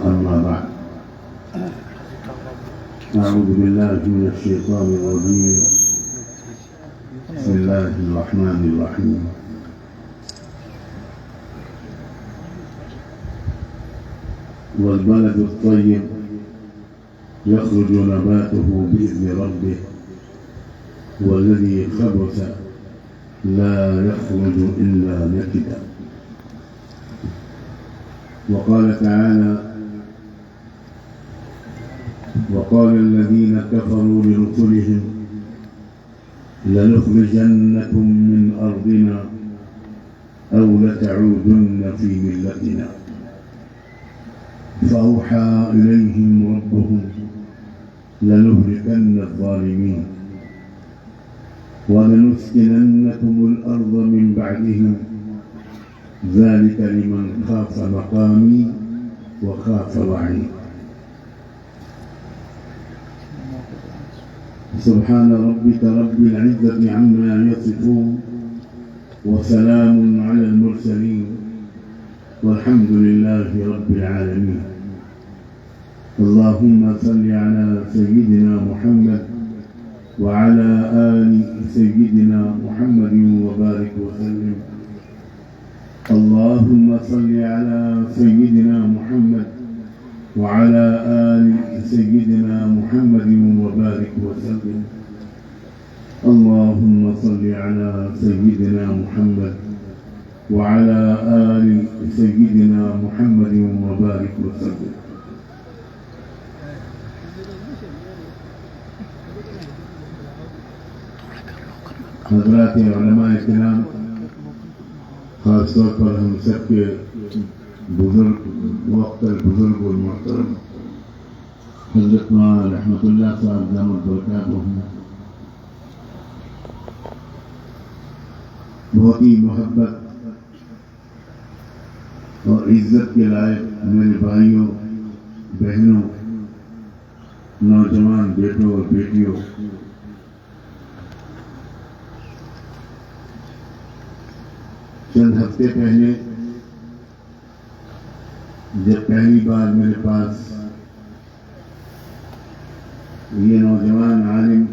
أما بعد أعوذ بالله من الشيطان الرجيم بسم الله الرحمن الرحيم والبلد الطيب يخرج نباته بإذن ربه والذي خبث لا يخرج إلا نكدا وقال تعالى وقال الذين كفروا لرسلهم لنخرجنكم من أرضنا أو لتعودن في ملتنا فأوحى إليهم ربهم لنهلكن الظالمين ولنسكننكم الأرض من بعدهم ذلك لمن خاف مقامي وخاف وعيد سبحان ربك رب العزة عما يصفون وسلام على المرسلين والحمد لله رب العالمين اللهم صل على سيدنا محمد وعلى آل سيدنا محمد وبارك وسلم اللهم صل على سيدنا محمد وعلى آل سيدنا محمد وبارك وسلم اللهم صل على سيدنا محمد وعلى آل سيدنا محمد وبارك وسلم حضرات علماء کرام، خاص طور پر ہم سب کے بزرگ وقت البزرگ المحترم حضرت مولانا رحمۃ اللہ صاحب دامت برکاتہم، بہت ہی محبت اور عزت کے لائق میرے بھائیوں، بہنوں، نوجوان بیٹوں اور بیٹیوں، چند ہفتے پہلے جب پہلی بار میرے پاس یہ نوجوان عالم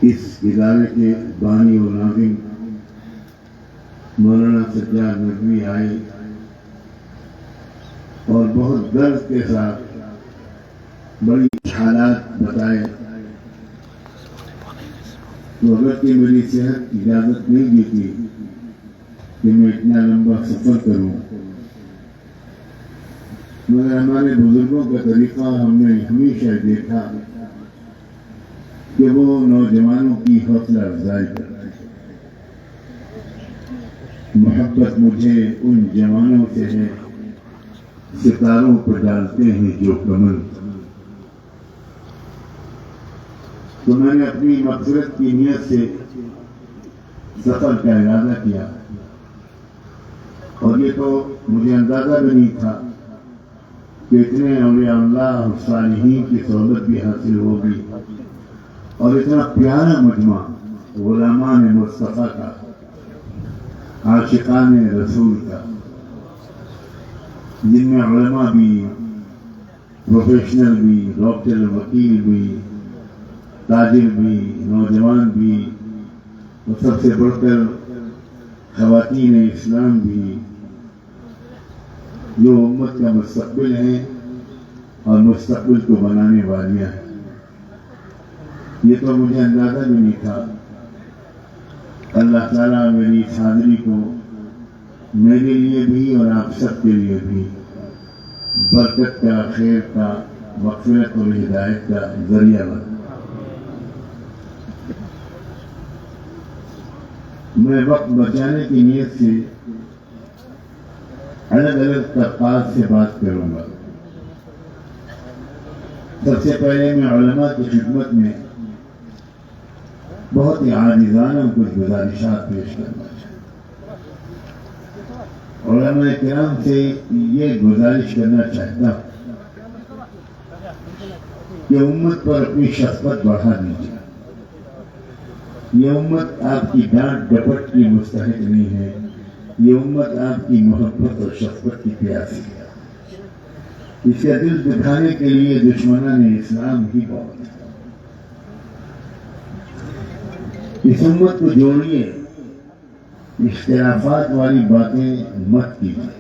اس ادارے کے بانی و ناظم مولانا سجاد نقوی آئے اور بہت درد کے ساتھ بڑی حالات بتائے، تو اگر کہ میری صحت اجازت نہیں دیتی کہ میں اتنا لمبا سفر کروں، مگر ہمارے بزرگوں کا طریقہ ہم نے ہمیشہ دیکھا کہ وہ نوجوانوں کی حوصلہ افزائی کرتے ہیں۔ محبت مجھے ان جوانوں سے ہے ستاروں پر ڈالتے ہیں جو کمل، تو میں نے اپنی مغفرت کی نیت سے سفر کا ارادہ کیا، اور یہ تو مجھے اندازہ بھی نہیں تھا کہ اتنے اولیاء اللہ اور صالحین کی صحبت بھی حاصل ہوگی، اور اتنا پیارا مجمع غلامان مصطفیٰ کا، عاشقان رسول کا، جن میں علماء بھی، پروفیشنل بھی، ڈاکٹر، وکیل بھی، تاجر بھی، نوجوان بھی، اور سب سے بڑھ کر خواتین اسلام بھی، جو امت کا مستقبل ہیں اور مستقبل کو بنانے والیاں ہیں۔ یہ تو مجھے اندازہ بھی نہیں تھا۔ اللہ تعالیٰ میری اس حاضری کو میرے لیے بھی اور آپ سب کے لیے بھی برکت کا، خیر کا، مغفرت اور ہدایت کا ذریعہ بنا۔ میں وقت بچانے کی نیت سے الگ الگ طبقات سے بات کروں گا۔ سب سے پہلے میں علماء کی خدمت میں بہت ہی عاجزانہ کچھ گزارشات پیش کرنا چاہتا ہوں۔ علماء کرام سے یہ گزارش کرنا چاہتا ہوں کہ امت پر اپنی شفقت بڑھا دیجیے۔ یہ امت آپ کی ڈانٹ ڈپٹ کی مستحق نہیں ہے، یہ امت آپ کی محبت اور شفقت کی پیاسی ہے۔ اس کا دل دکھانے کے لیے دشمنان اسلام ہی بہت ہے۔ اس امت کو جوڑیے، اختلافات والی باتیں مت کیجیے۔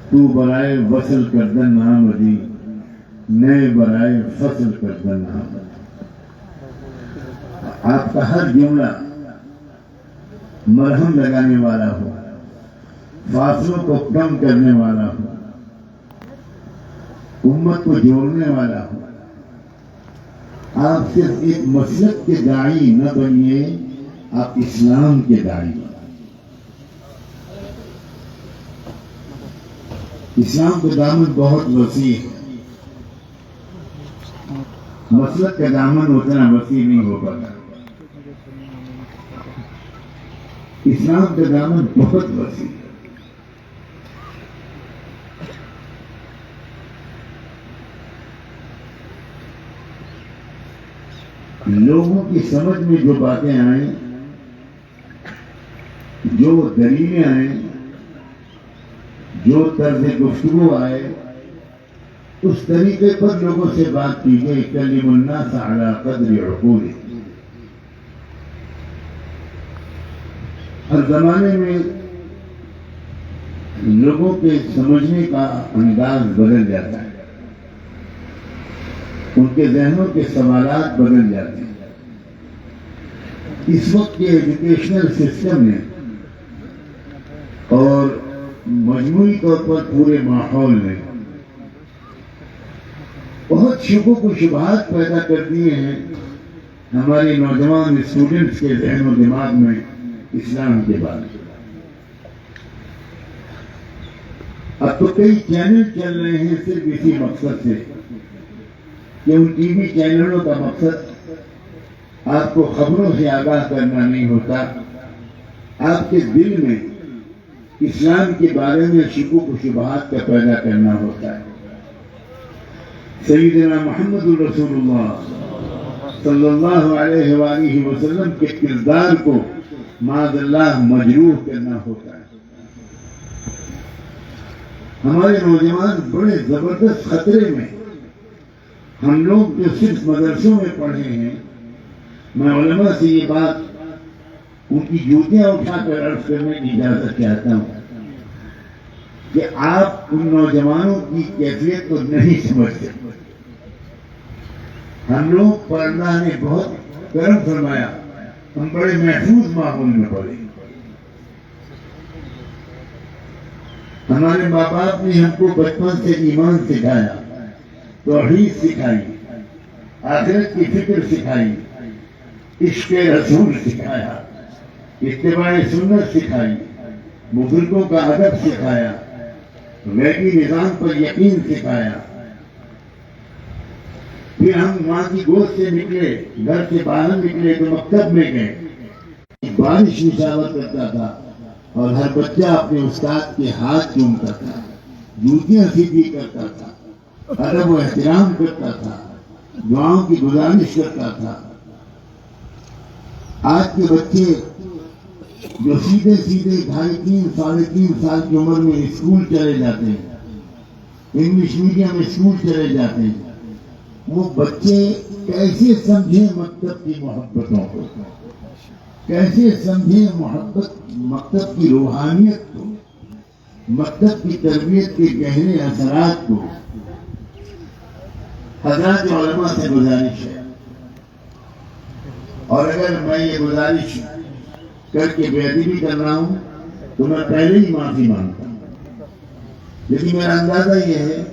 تو برائے وصل کردن نامدی، نئے برائے فصل کردن نامدی۔ آپ کا ہر جملہ مرہم لگانے والا ہو، فاصلوں کو کم کرنے والا ہو، امت کو جوڑنے والا ہو۔ آپ صرف ایک مسلک کے داعی نہ بنیے، آپ اسلام کے داعی بنیے۔ اسلام کا دامن بہت وسیع ہے، مسلک کا دامن اتنا وسیع نہیں ہو پاتا۔ اسلام کا دامن بہت وسیع ہے۔ لوگوں کی سمجھ میں جو باتیں آئیں، جو دلیلیں آئیں، جو طرز گفتگو آئے، اس طریقے پر لوگوں سے بات کیجیے۔ کلم الناس علی قدر عقولہم۔ ہر زمانے میں لوگوں کے سمجھنے کا انداز بدل جاتا ہے، ان کے ذہنوں کے سوالات بدل جاتے ہیں۔ اس وقت کے ایجوکیشنل سسٹم نے اور مجموعی طور پر پورے ماحول نے بہت شکوک و شبہات پیدا کر دیے ہیں ہمارے نوجوان اسٹوڈنٹس کے ذہن و دماغ میں اسلام کے بارے میں۔ اب تو کئی چینل چل رہے ہیں صرف اسی مقصد سے کہ ان ٹی وی چینلوں کا مقصد آپ کو خبروں سے آگاہ کرنا نہیں ہوتا، آپ کے دل میں اسلام کے بارے میں شکوک و شبہات کا پیدا کرنا ہوتا ہے۔ سیدنا محمد الرسول اللہ صلی اللہ علیہ وآلہ وسلم کے کردار کو معاذ اللہ مجروح کرنا ہوتا ہے۔ ہمارے نوجوان بڑے زبردست خطرے میں۔ ہم لوگ جو صرف مدرسوں میں پڑھے ہیں، میں علماء سے یہ بات ان کی جوتیاں اٹھا کر عرض کرنے کی اجازت چاہتا ہوں کہ آپ ان نوجوانوں کی کیفیت کو نہیں سمجھتے۔ ہم لوگ پر اللہ نے بہت کرم فرمایا، ہم بڑے محفوظ ماحول میں پڑے۔ ہمارے ماں باپ نے ہم کو بچپن سے ایمان سکھایا، توحید سکھائی، آخرت کی فکر سکھائی، عشق رسول سکھایا، اتباع سنت سکھائی، بزرگوں کا ادب سکھایا، غیبی نظام پر یقین سکھایا۔ پھر ہم ماں کی گود سے نکلے، گھر سے باہر نکلے تو مکتب میں گئے۔ بارش نشاور کرتا تھا اور ہر بچہ اپنے استاد کے ہاتھ چومتا تھا، جوتیاں سیدھی کرتا تھا، ادب و احترام کرتا تھا، دعاؤں کی گزارش کرتا تھا۔ آج کے بچے جو سیدھے 2.5 ساڑھے 3 سال کی عمر میں اسکول چلے جاتے ہیں، انگلش میڈیم اسکول چلے جاتے ہیں، وہ بچے کیسے سمجھیں مکتب کی محبتوں کو، کیسے سمجھیں مکتب کی روحانیت کو، مکتب کی تربیت کے گہرے اثرات کو۔ حضرات علماء سے گزارش ہے، اور اگر میں یہ گزارش کر کے بے ادبی کر رہا ہوں تو میں پہلے ہی معافی مانگتا ہوں، لیکن میرا اندازہ یہ ہے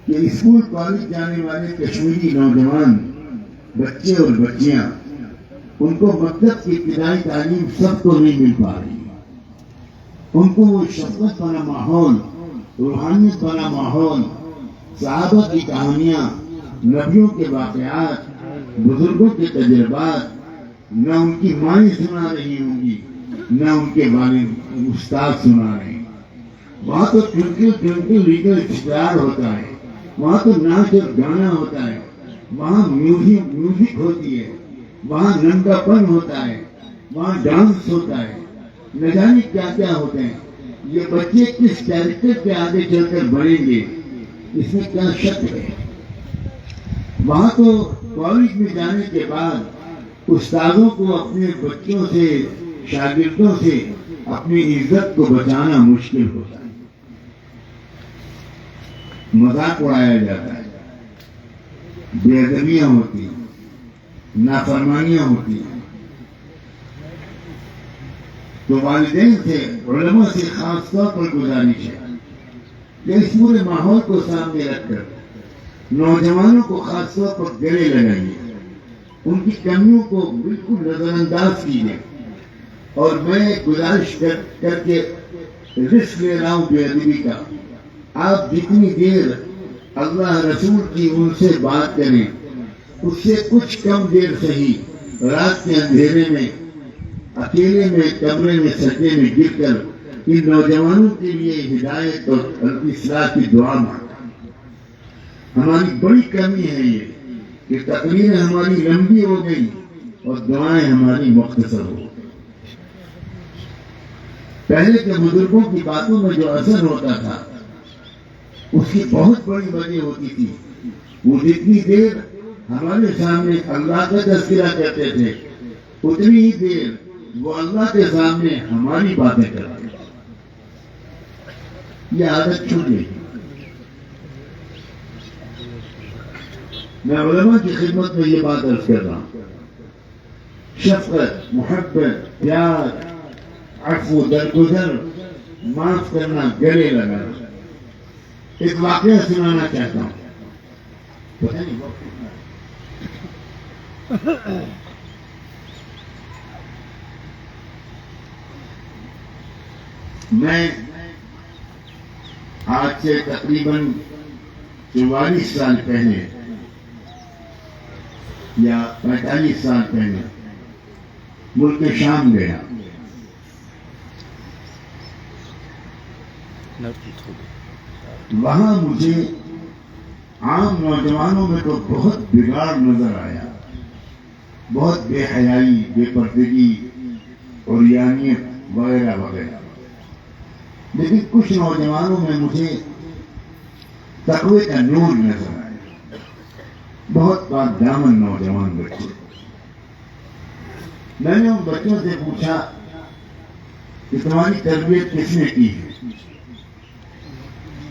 کہ اسکول کالج جانے والے کشمیری نوجوان بچے اور بچیاں، ان کو مکتب کی ابتدائی تعلیم سب کو نہیں مل پا رہی۔ ان کو وہ شفقت والا ماحول، روحانیت والا ماحول، صحابہ کی کہانیاں، نبیوں کے واقعات، بزرگوں کے تجربات نہ ان کی مائیں سنا رہی ہوں گی، نہ ان کے والد استاد سنا رہے ہیں۔ وہاں تو ٹوئنکل لیڈر اسٹار ہوتا ہے، وہاں تو ناچ اور گانا ہوتا ہے، وہاں میوزک ہوتی ہے، وہاں ننگا پن ہوتا ہے، وہاں ڈانس ہوتا ہے، نہ جانے کیا کیا ہوتے ہیں۔ یہ بچے کس کیریکٹر کے آگے چل کر بڑھیں گے اس میں کیا شک ہے. وہاں تو کالج میں جانے کے بعد استادوں کو اپنے بچوں سے شاگردوں سے اپنی عزت کو بچانا مشکل ہوتا ہے. مذاق اڑایا جاتا ہے، بے ادبیاں ہوتی ہیں، نافرمانیاں ہوتی ہیں. تو والدین سے علماء سے خاص طور پر گزارش ہے کہ اس پورے ماحول کو سامنے رکھ کر نوجوانوں کو خاص طور پر گلے لگائیے، ان کی کمیوں کو بالکل نظر انداز کیجیے. اور میں گزارش کر کے رسک لے رہا ہوں بے ادبی کا. آپ جتنی دیر اللہ رسول کی ان سے بات کریں اس سے کچھ کم دیر صحیح رات کے اندھیرے میں اکیلے میں کمرے میں سجدے میں گر کر ان نوجوانوں کے لیے ہدایت اور اصلاح کی دعا مانگا. ہماری بڑی کمی ہے یہ کہ تقریریں ہماری لمبی ہو گئی اور دعائیں ہماری مختصر ہو گئی. پہلے کے بزرگوں کی باتوں میں جو اثر ہوتا تھا اس کی بہت بڑی وجہ ہوتی تھی. وہ جتنی دیر ہمارے سامنے اللہ کا تذکرہ کرتے تھے اتنی ہی دیر وہ اللہ کے سامنے ہماری باتیں کرتے تھے. یہ عادت چھوٹ گئی. میں علماء کی خدمت میں یہ بات عرض کر رہا ہوں. شفقت، محبت، پیار، عفو، درگزر، معاف کرنا، گلے لگانا. ایک واقعہ سنانا چاہتا ہوں. پتہ نہیں میں آج سے تقریباً 44 سال پہلے یا 45 سال پہلے ملک شام گیا. وہاں مجھے عام نوجوانوں میں تو بہت بگاڑ نظر آیا، بہت بے حیائی، بے پردگی اور یانیت وغیرہ وغیرہ. لیکن کچھ نوجوانوں میں مجھے تقوی کا نور نظر آیا. بہت بات دامن نوجوان بچے. میں نے ان بچوں سے پوچھا کہ تمہاری تربیت کس نے کی ہے؟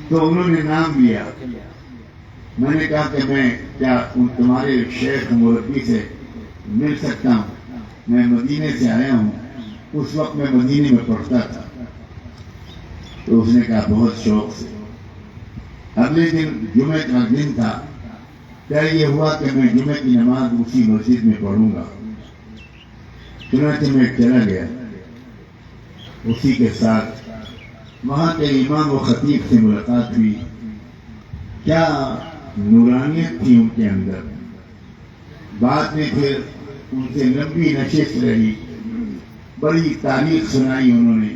تو انہوں نے نام لیا. میں نے کہا کہ میں کیا تمہارے شیخ مربی سے مل سکتا ہوں؟ میں مدینے سے آیا ہوں، اس وقت میں مدینے میں پڑھتا تھا. تو اس نے کہا بہت شوق سے. اگلے دن جمعہ کا دن تھا. طے یہ ہوا کہ میں جمعہ کی نماز اسی مسجد میں پڑھوں گا. چنانچہ میں چلا گیا. اسی کے ساتھ وہاں کے امام و خطیب سے ملاقات ہوئی. کیا نورانیت تھی ان کے اندر. بعد میں پھر ان سے لمبی نشست رہی، بڑی تاریخ سنائی انہوں نے.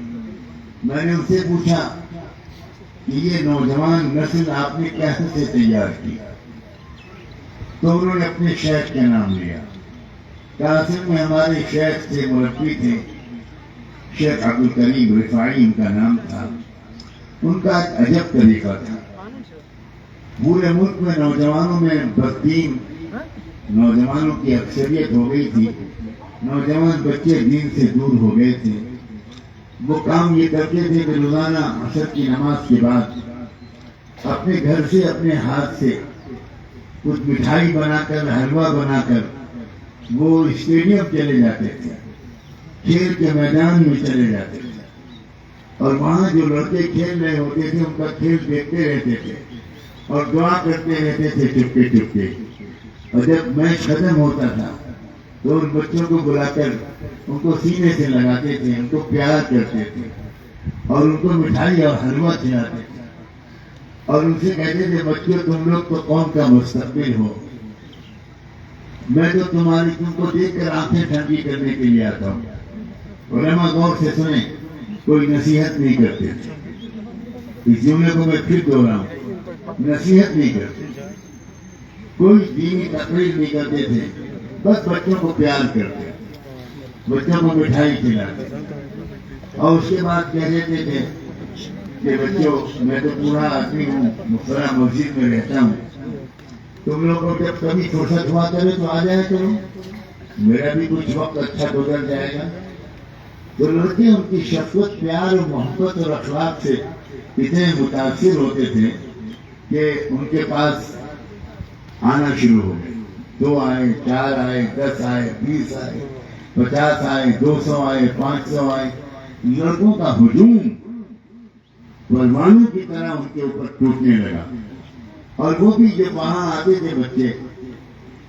میں نے ان سے پوچھا کہ یہ نوجوان نسل آپ نے کیسے تیار کی؟ تو انہوں نے اپنے شیخ کا نام لیا. اصل میں ہمارے شیخ سے مربی تھے شیخ عبدالکریم رفاعی ان کا نام تھا. ان کا ایک عجب طریقہ تھا. پورے ملک میں نوجوانوں میں بددین نوجوانوں کی اکثریت ہو گئی تھی. نوجوان بچے دین سے دور ہو گئے تھے. وہ کام یہ کرتے تھے کہ روزانہ عصر کی نماز کے بعد اپنے گھر سے اپنے ہاتھ سے کچھ مٹھائی بنا کر حلوہ بنا کر وہ اسٹیڈیم چلے جاتے تھے، کھیل کے میدان میں چلے جاتے تھے. اور وہاں جو لڑکے کھیل رہے ہوتے تھے ان کا کھیل دیکھتے رہتے تھے اور دعا کرتے رہتے تھے چپکے چپکے. اور جب میچ ختم ہوتا تھا تو ان بچوں کو بلا کر ان کو سینے سے لگاتے تھے، ان کو پیار کرتے تھے اور ان کو مٹھائی اور حلوہ کھلاتے تھے. اور ان سے کہتے تھے بچوں تم لوگ تو قوم کا مستقبل ہو. میں تو تم کو دیکھ کر آنکھیں ٹھنڈی کرنے کے لیے آتا ہوں. علماء غور سے سنیں، کوئی نصیحت نہیں کرتے تھے. اس جملے کو میں پھر دوہراؤں، نصیحت نہیں کرتے، کوئی دینی تقریر نہیں کرتے تھے. بس بچوں کو پیار کرتے، بچوں کو مٹھائی کھلاتے اور اس کے بعد کہہ دیتے تھے کہ بچوں میں تو پورا آدمی ہوں، مفرا مسجد میں رہتا ہوں، تم لوگوں کو جب کبھی فرصت ہوا کرے تو آ جایا کرو، میرا بھی کچھ وقت اچھا گزر جائے گا۔ تو لڑکے ان کی شفقت، پیار اور محبت اور اخلاق سے اتنے متاثر ہوتے تھے کہ ان کے پاس آنا شروع ہو گئے۔ 2 آئے، 4 آئے، 10 آئے، 20 آئے، 50 آئے، 200 آئے، 500 آئے، لڑکوں کا ہجوم پروانوں کی طرح ان کے اوپر ٹوٹنے لگا۔ اور وہ بھی جب وہاں آتے تھے بچے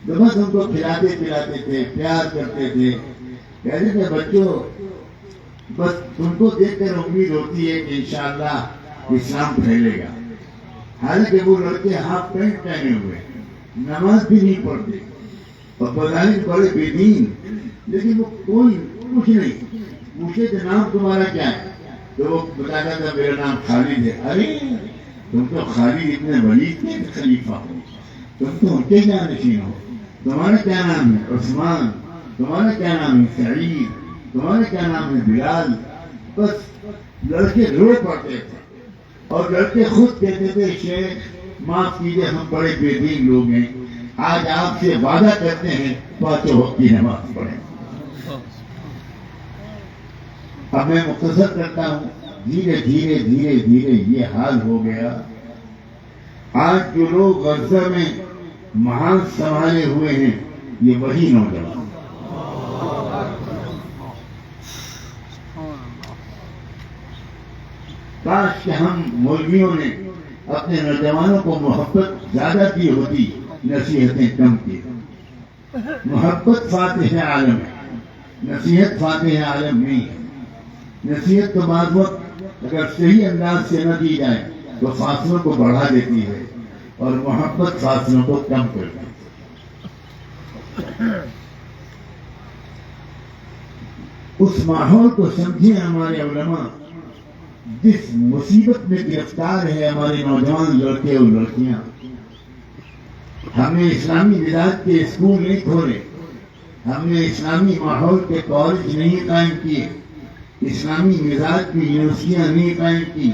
تو بس ان کو کھلاتے پلاتے تھے، پیار کرتے تھے، کہتے تھے بچوں بس تم کو دیکھ کر امید ہوتی ہے کہ انشاءاللہ اسلام پھیلے گا۔ حالانکہ وہ لڑکے ہاف پینٹ پہنے ہوئے، نماز بھی نہیں پڑھتے اور بظاہر بڑے بے دین، لیکن وہ کوئی کچھ نہیں پوچھے کہ نام تمہارا کیا ہے تو وہ بتاتا تھا میرا نام خالد ہے۔ ارے تم تو خالد اتنے ولید کے خلیفہ ہو، تم تو ان کے جانشین ہو، تمہارا کیا نام ہے؟ عثمان، تمہارا کیا نام ہے؟ سعید، تمہارا کیا نام ہے؟ بلال۔ بس لڑکے رو پڑتے تھے اور لڑکے خود کہتے تھے شیخ معاف کیجیے ہم بڑے بے دین لوگ ہیں، آج آپ سے وعدہ کرتے ہیں 5 وقت کی نماز پڑھیں۔ اب میں مختصر کرتا ہوں، دھیرے دھیرے دھیرے دھیرے یہ حال ہو گیا۔ آج جو لوگ غزہ میں محاذ سنبھالے ہوئے ہیں یہ وہی نوجوان۔ کاش کہ ہم مولویوں نے اپنے نوجوانوں کو محبت زیادہ کی ہوتی، نصیحتیں کم کی۔ محبت فاتح عالم ہے، نصیحت فاتح عالم نہیں ہے۔ نصیحت تو بعض وقت اگر صحیح انداز سے نہ دی جائے تو فاصلوں کو بڑھا دیتی ہے اور محبت فاصلوں کو کم کر دیتی ہے۔ اس ماحول کو سمجھیں ہمارے علماء جس مصیبت میں گرفتار ہے ہمارے نوجوان لڑکے اور لڑکیاں۔ ہم نے اسلامی مزاج کے اسکول نہیں کھولے، ہم نے اسلامی ماحول کے کالج نہیں قائم کیے، اسلامی مزاج کی یونیورسٹیاں نہیں قائم کی۔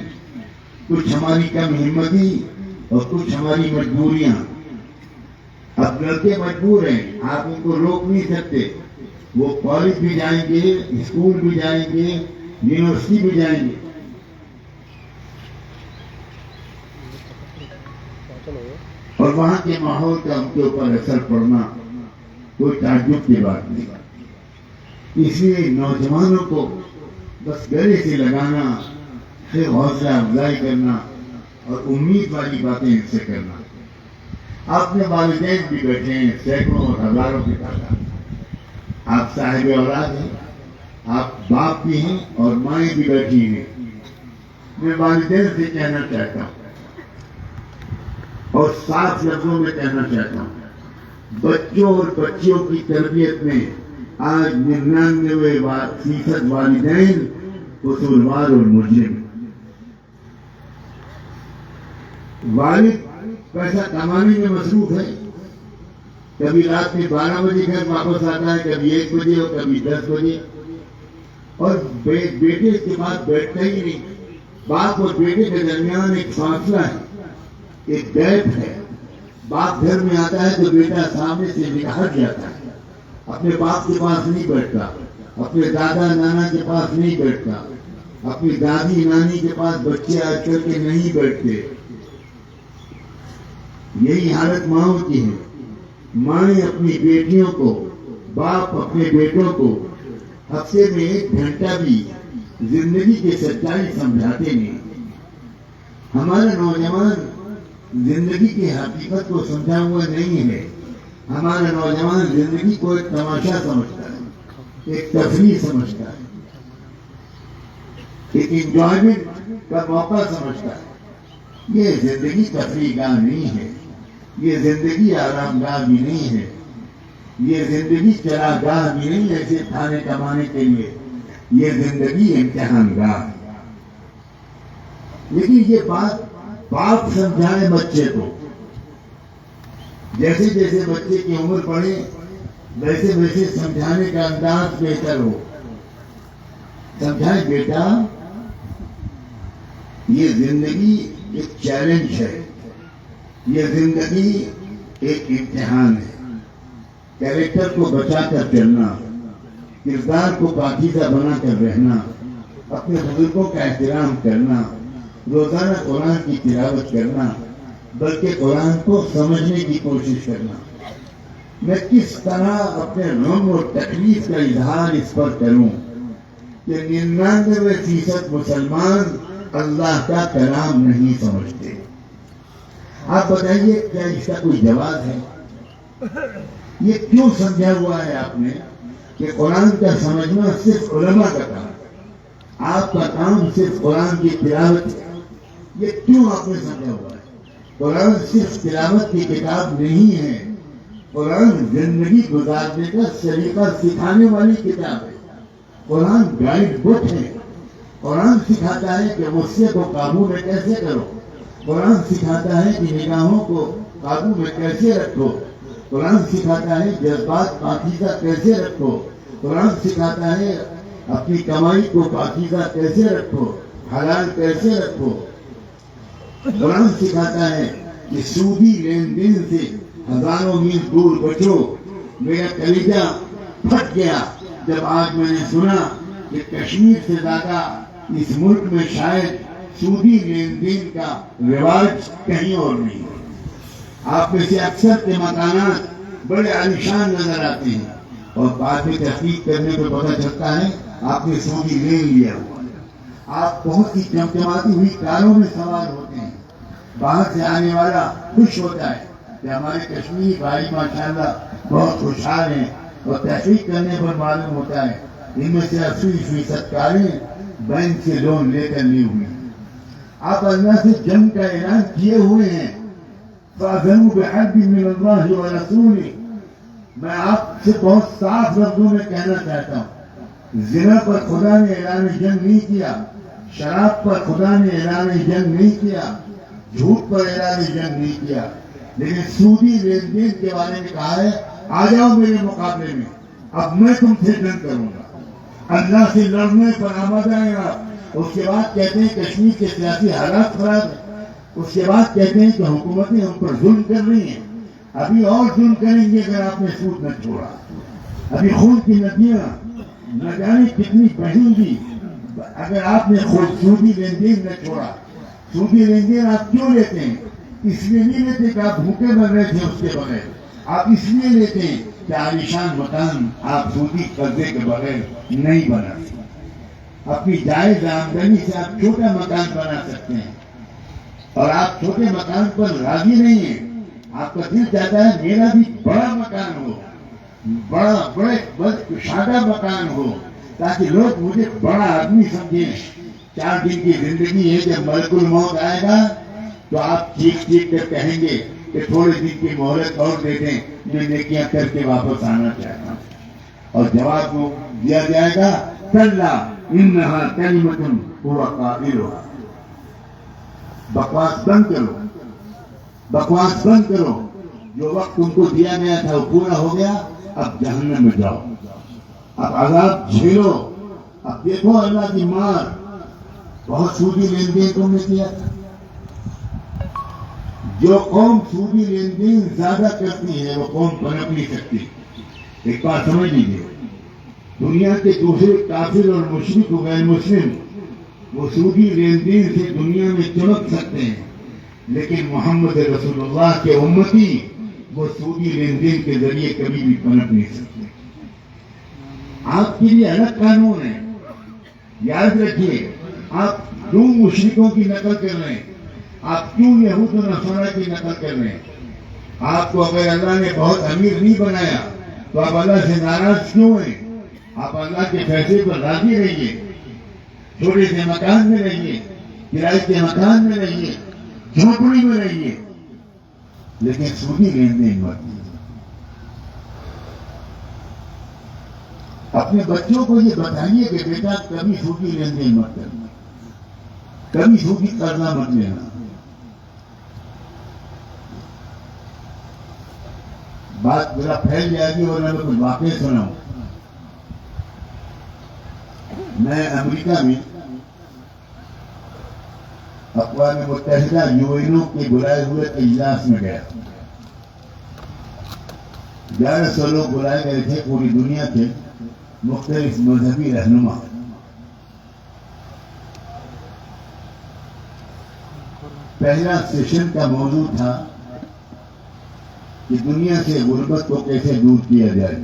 کچھ ہماری کم ہمتی اور کچھ ہماری مجبوریاں۔ اب لڑکے مجبور ہیں، آپ ان کو روک نہیں سکتے، وہ کالج بھی جائیں گے، اسکول بھی جائیں گے، یونیورسٹی بھی جائیں گے۔ اور وہاں کے ماحول کا ان کے اوپر اثر پڑنا کوئی تعجب کی بات نہیں۔ اس لیے نوجوانوں کو بس گلے سے لگانا، پھر حوصلہ افزائی کرنا اور امید والی باتیں ان سے کرنا۔ آپ نے والدین بھی بیٹھے ہیں، سینکڑوں اور ہزاروں کی تعداد، آپ صاحب اولاد ہیں، آپ باپ بھی ہیں اور مائیں بھی بیٹھی ہیں۔ میں والدین سے کہنا چاہتا ہوں اور صاف لفظوں میں کہنا چاہتا ہوں، بچوں اور بچیوں کی تربیت میں آج 99% والدین قصوروار اور مجرم۔ والد پیسہ کمانے میں مصروف ہے، کبھی رات میں 12 بجے گھر واپس آتا ہے، کبھی 1 بجے اور کبھی 10 بجے، اور بیٹے اس کے بعد بیٹھتا ہی نہیں۔ باپ اور بیٹے کے درمیان ایک فاصلہ ہے، ایک گیپ ہے۔ باپ گھر میں آتا ہے تو بیٹا سامنے سے ہٹ جاتا ہے، اپنے باپ کے پاس نہیں بیٹھتا، اپنے دادا نانا کے پاس نہیں بیٹھتا، اپنی دادی نانی کے پاس بچے آ کر کے نہیں بیٹھتے۔ یہی حالت ماؤں کی ہے۔ مائیں اپنی بیٹیوں کو، باپ اپنے بیٹوں کو ہفتے میں 1 گھنٹہ بھی زندگی کی سچائی سمجھاتے نہیں۔ ہمارا نوجوان زندگی کی حقیقت کو سمجھا ہوا نہیں ہے۔ ہمارا نوجوان زندگی کو ایک تماشا سمجھتا ہے، ایک تفریح سمجھتا ہے، ایک انجوائمنٹ کا موقع سمجھتا ہے۔ یہ زندگی تفریح گاہ نہیں ہے، یہ زندگی آرام گاہ بھی نہیں ہے، یہ زندگی چراغ گاہ بھی نہیں ہے صرف کھانے کمانے کے لیے، یہ زندگی امتحان گاہ ہے۔ لیکن یہ بات باپ سمجھائے بچے کو، جیسے جیسے بچے کی عمر بڑھے ویسے ویسے سمجھانے کا انداز بہتر ہو۔ سمجھائے بیٹا یہ زندگی ایک چیلنج ہے، یہ زندگی ایک امتحان ہے۔ کیریکٹر کو بچا کر چلنا، کردار کو پاکیزہ بنا کر رہنا، اپنے بزرگوں کا احترام کرنا، روزانہ قرآن کی تلاوت کرنا، بلکہ قرآن کو سمجھنے کی کوشش کرنا۔ میں کس طرح اپنے غم اور تکلیف کا اظہار اس پر کروں کہ 99% مسلمان اللہ کا کلام نہیں سمجھتے۔ آپ بتائیے کیا اس کا کوئی جواب ہے؟ یہ کیوں سمجھا ہوا ہے آپ نے کہ قرآن کا سمجھنا صرف علماء کا کام ہے، آپ کا کام صرف قرآن کی تلاوت ہے؟ یہ کیوں آپ نے سمجھا ہوا ہے؟ قرآن صرف تلاوت کی کتاب نہیں ہے، قرآن زندگی گزارنے کا طریقہ سکھانے والی کتاب ہے۔ قرآن گائیڈ بک ہے۔ قرآن سکھاتا ہے کہ غصے کو قابو میں کیسے کرو، قرآن سکھاتا ہے کہ نگاہوں کو قابو میں کیسے رکھو، قرآن سکھاتا ہے جذبات پاکیزہ کیسے رکھو، قرآن سکھاتا ہے اپنی کمائی کو پاکیزہ کیسے رکھو، حلال کیسے رکھو۔ قرآن سکھاتا ہے کہ سودی لین دین سے ہزاروں میل دور بچو۔ میرا کلیجہ پھٹ گیا جب آج میں نے سنا کہ کشمیر سے زیادہ اس ملک میں شاید سودی لین دین کا رواج کہیں اور نہیں ہے۔ آپ میں سے اکثر کے مکانات بڑے عالیشان نظر آتے ہیں اور بعد میں تحقیق کرنے پہ پتہ چلتا ہے آپ نے سودی لین لیا ہوا ہے۔ آپ بہت ہی چمچماتی ہوئی کاروں میں سوار ہوتے ہیں۔ باہر سے آنے والا خوش ہوتا ہے کہ ہمارے کشمیری بھائی ماشاءاللہ بہت خوشحال ہیں، اور تحقیق کرنے پر معلوم ہوتا ہے ان میں سے 80% کاریں بینک سے لون لے کر لی ہوئی ہیں۔ آپ اللہ سے جنگ کا اعلان کیے ہوئے ہیں، فَأَذَنُوا بِحَرْبٍ مِّنَ اللَّهِ وَرَسُولِهِ۔ میں آپ سے بہت صاف لفظوں میں کہنا چاہتا ہوں، زنا پر خدا نے اعلان جنگ نہیں کیا، شراب پر خدا نے اعلان جنگ نہیں کیا، جھوٹ پر اعلان جنگ نہیں کیا، لیکن سودی لین دین کے بارے میں کہا ہے آ جاؤ میرے مقابلے میں، اب میں تم سے جنگ کروں گا۔ اللہ سے لڑنے پر آمادہ ہیں آپ۔ اس کے بعد کہتے ہیں کشمیر کے سیاسی حالات خراب ہیں، اس کے بعد کہتے ہیں کہ حکومتیں ہم پر ظلم کر رہی ہیں، ابھی اور ظلم کریں گے اگر آپ نے سود نہ چھوڑا۔ ابھی خون کی ندیاں نہ جانے کتنی بہیں گی اگر آپ نے خود سودی لین دین نہ چھوڑا۔ سودی لین دین آپ کیوں لیتے ہیں؟ اس لیے نہیں لیتے کہ آپ بھوکے مر رہے تھے اس کے بغیر، آپ اس لیے لیتے ہیں کہ عالیشان مکان آپ سودی قرضے کے بغیر نہیں بنا سکتے۔ اپنی جائز آمدنی سے آپ چھوٹا مکان بنا سکتے ہیں، اور آپ چھوٹے مکان پر راضی نہیں ہیں۔ آپ کا دل چاہتا ہے میرا بھی بڑا مکان ہو، بڑے کشادہ مکان ہو، تاکہ لوگ مجھے بڑا آدمی سمجھیں۔ 4 دن کی زندگی ہے، جب ملک الموت آئے گا تو آپ چیخ چیخ کر کہیں گے کہ تھوڑے دن کی مہلت اور دے دیں، میں نیکیاں کر کے واپس آنا چاہتا ہوں۔ اور جواب کو دیا جائے گا کلا انہا کلمۃ هو قائلها۔ بکواس بند کرو، بکواس بند کرو، جو وقت تم کو دیا گیا تھا وہ پورا ہو گیا، اب جہنم میں جاؤ، اب عذاب جھیلو، اب دیکھو اللہ کی مار۔ بہت سودی لین دین تم نے کیا تھا۔ جو قوم سودی لین دین زیادہ کرتی ہے وہ قوم پنپ نہیں سکتی۔ ایک بات سمجھ لیجیے، دنیا کے دوسرے کافر اور مشرک و غیر مسلم وہ سودی لین دین سے دنیا میں چمک سکتے ہیں، لیکن محمد رسول اللہ کے امتی وہ سودی لین دین کے ذریعے کبھی بھی پنپ نہیں سکتے۔ آپ کے لیے الگ قانون ہے، یاد رکھیے۔ آپ کیوں مشرکوں کی نقل کر رہے ہیں؟ آپ کیوں یہود و نصارہ کی نقل کر رہے ہیں؟ آپ کو اگر اللہ نے بہت امیر نہیں بنایا تو آپ اللہ سے ناراض کیوں ہیں؟ آپ اللہ کے فیصلے پر راضی رہیے، چھوٹے سے مکان میں رہیے، کرائے کے مکان میں رہیے، جھونپڑی میں رہیے، لیکن سودی لین دین مت کیجیے۔ اپنے بچوں کو یہ بتائیے کہ بیٹا کبھی سودی لین دین مت کرنا، کبھی سودی قرضہ مت لینا۔ بات ذرا پھیل جائے گی ورنہ میں کچھ واقعے سناؤں۔ میں امریکہ میں اقوام متحدہ UN کے بلائے ہوئے اجلاس میں گیا. 1100 لوگ بلائے گئے تھے پوری دنیا کے مختلف مذہبی رہنما. پہلا سیشن کا موضوع تھا کہ دنیا سے غربت کو کیسے دور کیا جائے.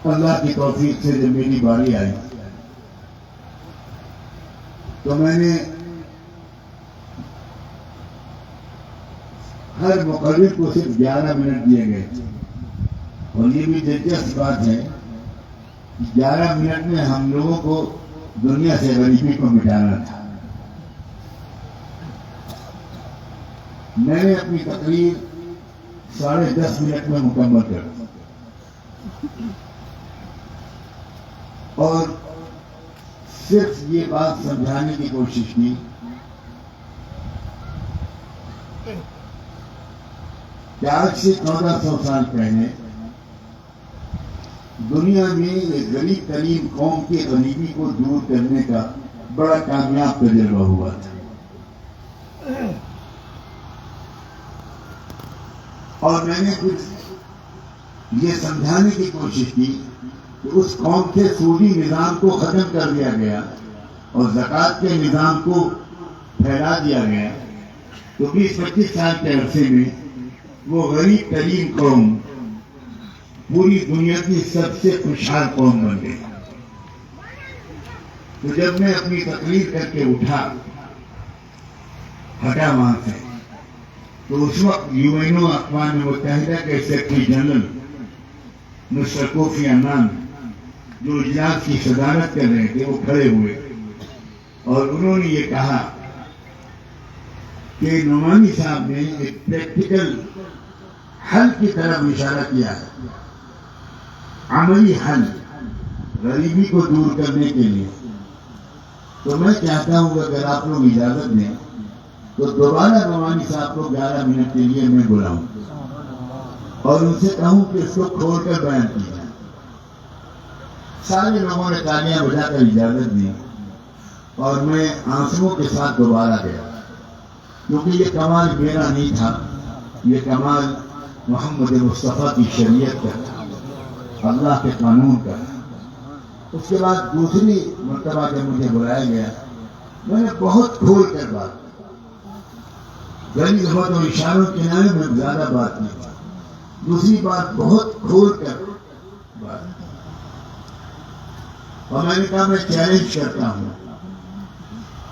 اللہ کی توفیق سے جب میری باری آئی تو میں نے ہر مقرر کو صرف 11 منٹ دیے گئے تھے. اور یہ بھی دلچسپ بات ہے کہ 11 منٹ میں ہم لوگوں کو دنیا سے غریبی کو مٹانا تھا. میں نے اپنی تقریر 10.5 منٹ میں مکمل کر دی اور صرف یہ بات سمجھانے کی کوشش کی کہ آج سے 1400 سال پہلے دنیا میں ایک غریب ترین قوم کی غریبی کو دور کرنے کا بڑا کامیاب تجربہ ہوا تھا. اور میں نے کچھ یہ سمجھانے کی کوشش کی کہ اس قوم کے سودی نظام کو ختم کر دیا گیا اور زکوٰۃ کے نظام کو پھیلا دیا گیا تو 20-25 سال کے عرصے میں وہ غریب ترین قوم پوری دنیا کی سب سے خوشحال قوم بن گئی. تو جب میں اپنی تقریر کر کے ہٹا وہاں سے تو اس وقت UN اقوام متحدہ کے secretary general Mr Kofi Annan جو اجلاس کی صدارت کر رہے تھے وہ کھڑے ہوئے اور انہوں نے یہ کہا کہ نعمانی صاحب نے ایک پریکٹیکل حل کی طرف اشارہ کیا ہے, عملی حل غریبی کو دور کرنے کے لیے. تو میں چاہتا ہوں کہ اگر آپ لوگ اجازت دیں تو دوبارہ نعمانی صاحب کو 11 منٹ کے لیے میں بلاؤں اور ان سے کہوں کہ اس کو کھول کر بیان کیا. سارے لوگوں نے تالیاں بجا کر اجازت دی اور میں آنسوؤں کے ساتھ دوبارہ گیا کیونکہ یہ کمال میرا نہیں تھا, یہ کمال محمد مصطفیٰ کی شریعت کا تھا, اللہ کے قانون کا. اس کے بعد دوسری مرتبہ جب مجھے بلایا گیا میں نے بہت کھول کر بات کی, غنی زبان اور اشاروں کے نام میں زیادہ بات نہیں کی. دوسری بات بہت کھول کر بات کی اور میں نے کہا میں چیلنج کرتا ہوں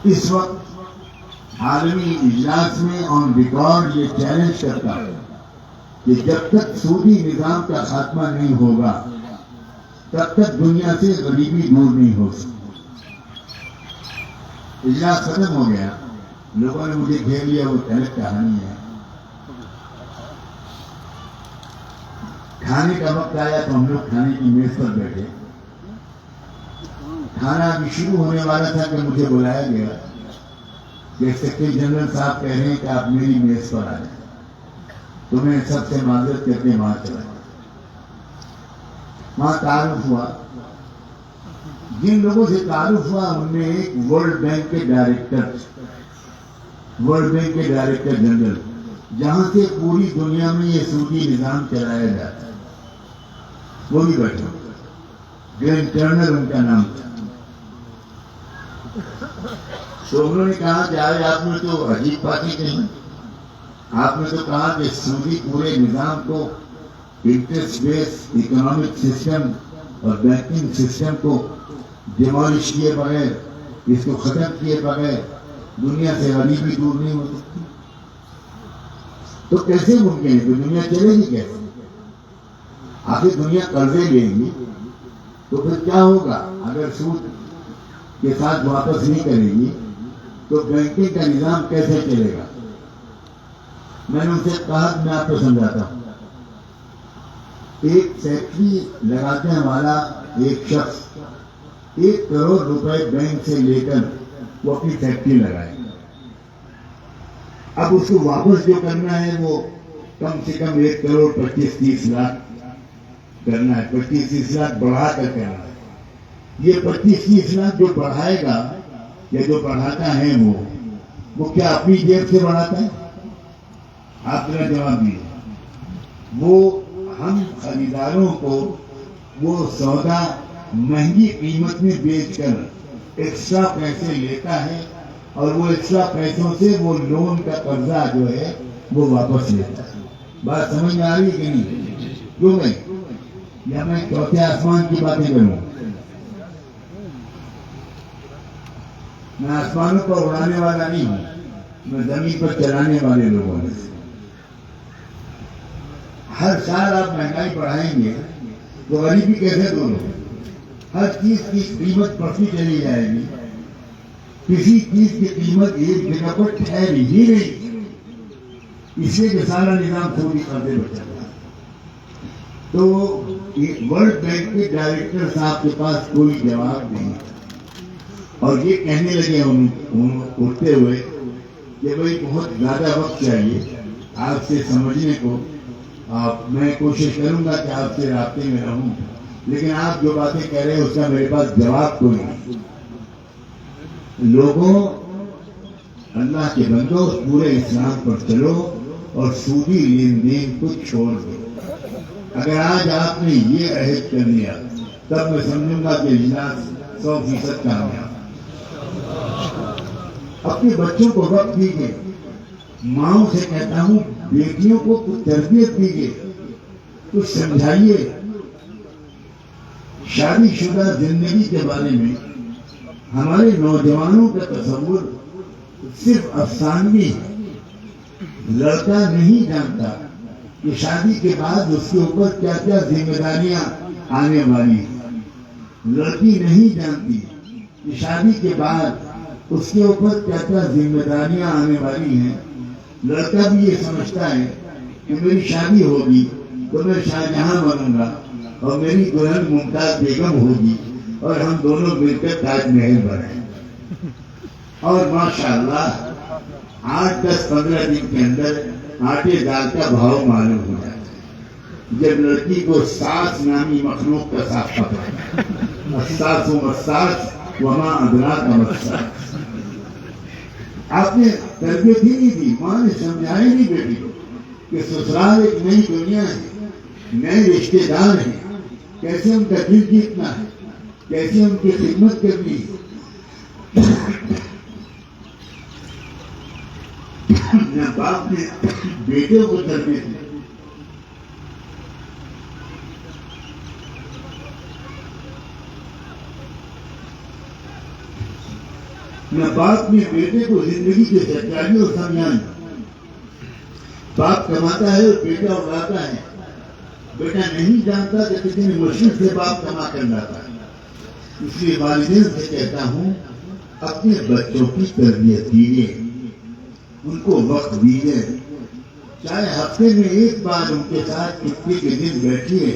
اس وقت عالمی اجلاس میں آن ریکارڈ یہ چیلنج کرتا ہوں کہ جب تک سودی نظام کا خاتمہ نہیں ہوگا تب تک دنیا سے غریبی دور نہیں ہو سکتی. اجلاس ختم ہو گیا, لوگوں نے مجھے گھیر لیا, وہ الگ کہانی ہے. کھانے کا وقت آیا تو ہم لوگ کھانے کی میز پر بیٹھے. کھانا ابھی شروع ہونے والا تھا کہ مجھے بلایا گیا کہ سیکرٹری جنرل صاحب کہہ رہے ہیں کہ آپ میری میز پر آ جائیں. تو میں سب سے معذرت کر کے وہاں چلا گیا. وہاں تعارف ہوا, جن لوگوں سے تعارف ہوا ان میں ایک ورلڈ بینک کے ڈائریکٹر جنرل, جہاں سے پوری دنیا میں یہ سودی نظام چلایا جاتا ہے, وہ بھی بیٹھے. گرین ٹرنر ان کا نام تھا. تو انہوں نے کہا کہ آج آپ نے تو عجیب باتیں کہی, آپ نے تو کہا کہ سودی پورے نظام کو انٹرسٹ بیس اکنامک سسٹم اور بینکنگ سسٹم کو ڈیمالش کیے بغیر, اس کو ختم کیے بغیر دنیا سے غریبی دور نہیں ہو سکتی. تو کیسے ممکن ہے, تو دنیا چلے گی کیسے؟ آخر دنیا قرضے لے گی تو پھر کیا ہوگا؟ اگر سود کے ساتھ واپس نہیں کرے گی تو بینکنگ کا نظام کیسے چلے گا؟ میں نے ان سے کہا کہ میں آپ کو سمجھاتا ہوں. ایک فیکٹری لگانے والا ایک شخص 1 کروڑ روپے بینک سے لے کر وہ اپنی فیکٹری لگائے. اب اس کو واپس جو کرنا ہے وہ کم سے کم 1 کروڑ 25-30 لاکھ کرنا ہے, 25-30 لاکھ بڑھا کر کرنا ہے. یہ 25-30 لاکھ جو پڑھائے گا یا جو پڑھاتا ہے وہ کیا اپنی جیب سے پڑھاتا ہے؟ آپ میرا جواب دیجیے۔ وہ ہم خریداروں کو وہ سودا مہنگی قیمت میں بیچ کر ایکسٹرا پیسے لیتا ہے اور وہ ایکسٹرا پیسوں سے وہ لون کا قرضہ جو ہے وہ واپس لیتا ہے۔ بات سمجھ میں آ رہی ہے کہ نہیں؟ کیوں نہیں؟ یا میں چوتھے آسمان کی باتیں کروں؟ میں آسمانوں پر اڑانے والا نہیں ہوں، میں زمین پر چلانے والے لوگوں میں سے۔ ہر سال آپ مہنگائی بڑھائیں گے تو غریبی کیسے دور ہوگی؟ ہر چیز کی قیمت بڑھتی چلی جائے گی، کسی چیز کی قیمت ایک جگہ پر ٹھہری ہی نہیں، اس لیے کہ سارا نظام تھوڑی قرضے پر چل رہا ہے۔ تو ورلڈ بینک کے ڈائریکٹر صاحب کے پاس کوئی جواب نہیں اور یہ کہنے لگے اٹھتے ہوئے کہ بھائی بہت زیادہ وقت چاہیے آپ سے سمجھنے کو، میں کوشش کروں گا کہ آپ سے رابطے میں رہوں، لیکن آپ جو باتیں کہہ رہے ہیں اس کا میرے پاس جواب کوئی نہیں۔ لوگوں، اللہ کے بندو، پورے اسلام پر چلو اور سودی لین دین کو چھوڑ دو۔ اگر آج آپ نے یہ عہد کر لیا تب میں سمجھوں گا کہ اجلاس 100% کامیاب۔ اپنے بچوں کو وقت دیجیے، ماؤں سے کہتا ہوں بیٹیوں کو کچھ تربیت دیجیے، کچھ سمجھائیے۔ شادی شدہ زندگی کے بارے میں ہمارے نوجوانوں کا تصور صرف افسانوی ہے۔ لڑکا نہیں جانتا کہ شادی کے بعد اس کے اوپر کیا کیا ذمہ داریاں آنے والی ہیں۔ لڑکی نہیں جانتی کہ شادی کے بعد اس کے اوپر کیا کیا ذمہ داریاں آنے والی ہیں۔ لڑکا بھی یہ سمجھتا ہے کہ میری شادی ہوگی تو میں شاہجہاں بنوں گا اور میری دلہن ممتاز بیگم ہوگی اور ہم دونوں مل کر تاج محل بنائیں، اور ماشاءاللہ 8-10-15 دن کے اندر آٹے دال کا بھاؤ معلوم ہو جاتا ہے۔ جب لڑکی کو ساس نامی مخلوق کا ساتھ پکڑا، مساس و مساس وما ادراک مساس۔ آپ نے تربیت ہی نہیں دی، ماں نے سمجھایا نہیں بیٹی کو کہ سسرال ایک نئی دنیا ہے، نئے رشتے دار ہیں، کیسے ان کا دل جیتنا ہے، کیسے ان کی خدمت کرنی ہے۔ نہ باپ نے بیٹے کو تربیت دی۔ نہ باپ نے بیٹے کو زندگی کی سچائیوں سمجھائی۔ باپ کماتا ہے اور بیٹا اڑاتا ہے۔ بیٹا نہیں جانتا کہ کتنی مشکل سے باپ کما کر لاتا ہے۔ اس لیے والدین سے کہتا ہوں اپنے بچوں کی تربیت دیجیے، ان کو وقت دیجیے، چاہے ہفتے میں ایک بار ان کے ساتھ چھٹی کے دن بیٹھیے،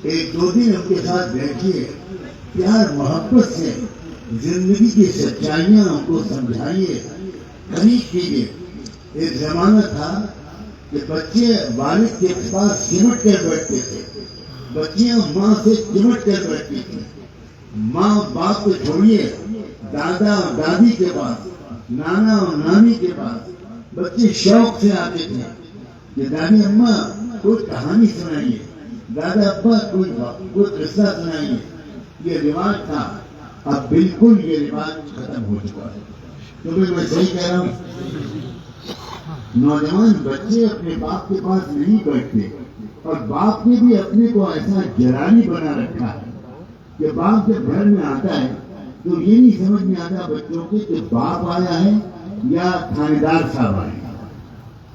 1-2 دن ان کے ساتھ بیٹھیے، پیار محبت سے زندگی کی سچائیاں ان کو سمجھائیے، تمیز کیجیے۔ ایک زمانہ تھا کہ بچے والد کے پاس سمٹ کر بیٹھتے تھے، بچیاں ماں سے چمٹ کر بیٹھتی تھی۔ ماں باپ کو چھوڑیے، دادا اور دادی کے پاس، نانا اور نانی کے پاس بچے شوق سے آتے تھے کہ دادی اماں کوئی کہانی سنائیے، دادا ابا کوئی قصہ سنائیے۔ یہ رواج تھا، اب بالکل یہ رواج ختم ہو چکا ہے۔ کیونکہ میں صحیح کہہ رہا ہوں، نوجوان بچے اپنے باپ کے پاس نہیں بیٹھتے، اور باپ نے بھی اپنے کو ایسا جرانی بنا رکھا ہے کہ باپ جب گھر میں آتا ہے تو یہ نہیں سمجھ میں آتا بچوں کے کہ باپ آیا ہے یا تھانے صاحب آئے،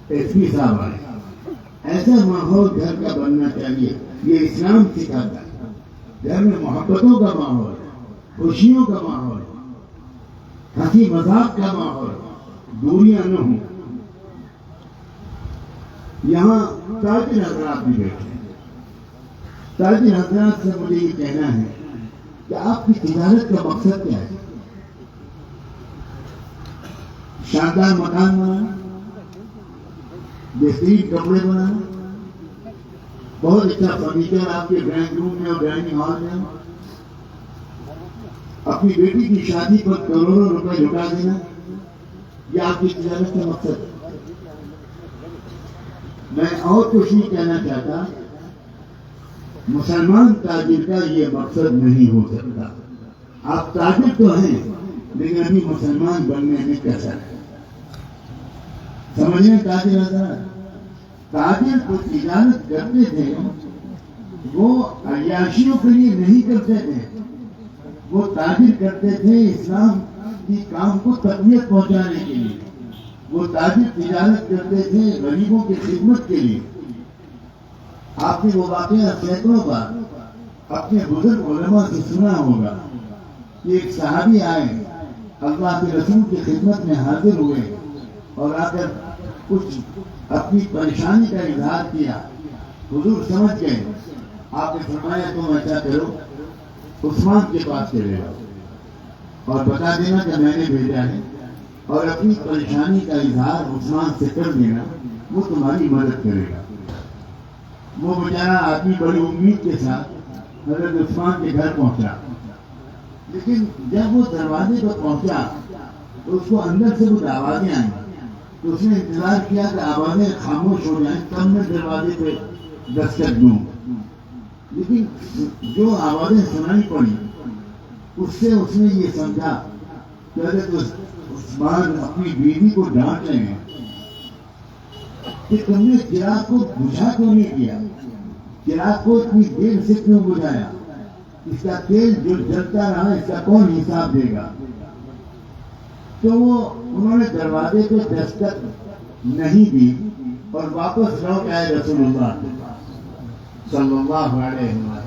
ایس پی صاحب آئے۔ ایسا ماحول گھر کا بننا چاہیے، یہ اسلام سکھاتا ہے۔ گھر میں محبتوں کا ماحول، خوشیوں کا ماحول، ہنسی مذاق کا ماحول، دوریاں نہ ہوں۔ یہاں تاجر حضرات بھی بیٹھے ہیں۔ تاجر حضرات سے مجھے یہ کہنا ہے کہ آپ کی تجارت کا مقصد کیا ہے؟ شاندار مکان بنانا، بہترین کپڑے بنانا، بہت اچھا فرنیچر آپ کے ڈرائنگ روم میں اور ڈائننگ ہال میں، اپنی بیٹی کی شادی پر کروڑوں روپے لٹا دینا، یہ آپ کی تجارت کا مقصد ہے۔ میں اور کچھ نہیں کہنا چاہتا، مسلمان تاجر کا یہ مقصد نہیں ہو سکتا۔ آپ تاجر تو ہیں لیکن ابھی مسلمان بننے میں کیسا ہے، سمجھیں تاجر حضرات، تاجر کو تجارت کرتے تھے وہ عیاشیوں کے لیے نہیں کرتے تھے، وہ تاجر کرتے تھے اسلام کی کام کو تقویت پہنچانے کے لیے، وہ تاجر تجارت کرتے تھے غریبوں کی خدمت کے لیے۔ آپ نے وہ واقعہ سینکڑوں بار اپنے بزرگ علماء سے سنا ہوگا کہ ایک صحابی آئے، اللہ کے رسول کی خدمت میں حاضر ہوئے اور آ کر کچھ اپنی پریشانی کا اظہار کیا۔ حضور سمجھ گئے، آپ نے فرمایا تم ایسا کرو، عثمان کے پاس چلے جاؤ اور بتا دینا کہ میں نے بھیجا ہے، اور اپنی پریشانی کا اظہار عثمان سے کر دینا، وہ تمہاری مدد کرے گا۔ وہ بیچارہ آدمی بڑی امید کے ساتھ حضرت عثمان کے گھر پہنچا، لیکن جب وہ دروازے پر پہنچا تو اس کو اندر سے کچھ آوازیں آئیں، تو اس نے انتظار کیا کہ آوازیں خاموش ہو جائیں تب میں دروازے پہ دستک دوں، لیکن جو آوازیں سنائی پڑی اس سے اس نے یہ سمجھا کہ حضرت عثمان اپنی بیوی کو ڈانٹ رہے ہیں کہ تم نے چراغ کو بجھا کیوں نہیں کیا، چراغ کو اتنی دیر سے کیوں بجھایا، اس کا تیل جو جلتا رہا اس کا کون حساب دے گا۔ تو انہوں نے دروازے پہ دستک نہیں دی اور واپس لوٹ آئے رسول اللہ صلی اللہ علیہ وسلم۔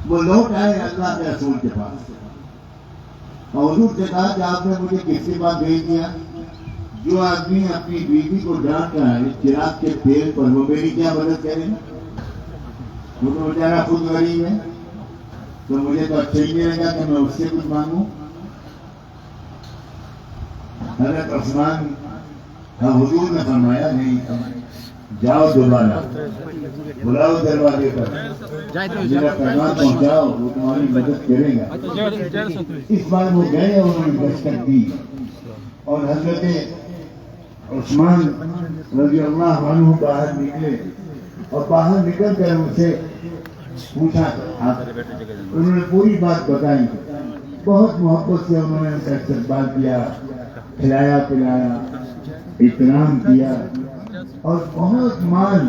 وہ لوٹ آئے اللہ کے رسول کے پاس اور حضور سے کہا کہ آپ نے مجھے کس کے پاس بھیج دیا، جو آدمی اپنی بیوی کو ڈانٹ رہا ہے چراغ کے تیل پر، وہ میری کیا مدد کرے گا، وہ تو بیچارہ خود غریب ہے، تو مجھے تو اچھا ہی نہیں لگا کہ میں اس سے کچھ مانگوں۔ حضرت عثمان حضور نے فرمایا نہیں، جاؤ دوبارہ بلاؤ دروازے پر، میرا پیغام پہنچاؤ، وہ تمہاری مدد کرے گا۔ اس بار وہ گئے اور انہوں نے دستک دی اور حضرت عثمان رضی اللہ عنہ باہر نکلے اور باہر نکل کر ان سے پوچھا، انہوں نے پوری بات بتائی، بہت محبت سے انہوں نے ان کا استقبال کیا، کھلایا پلایا، احترام کیا اور بہت مال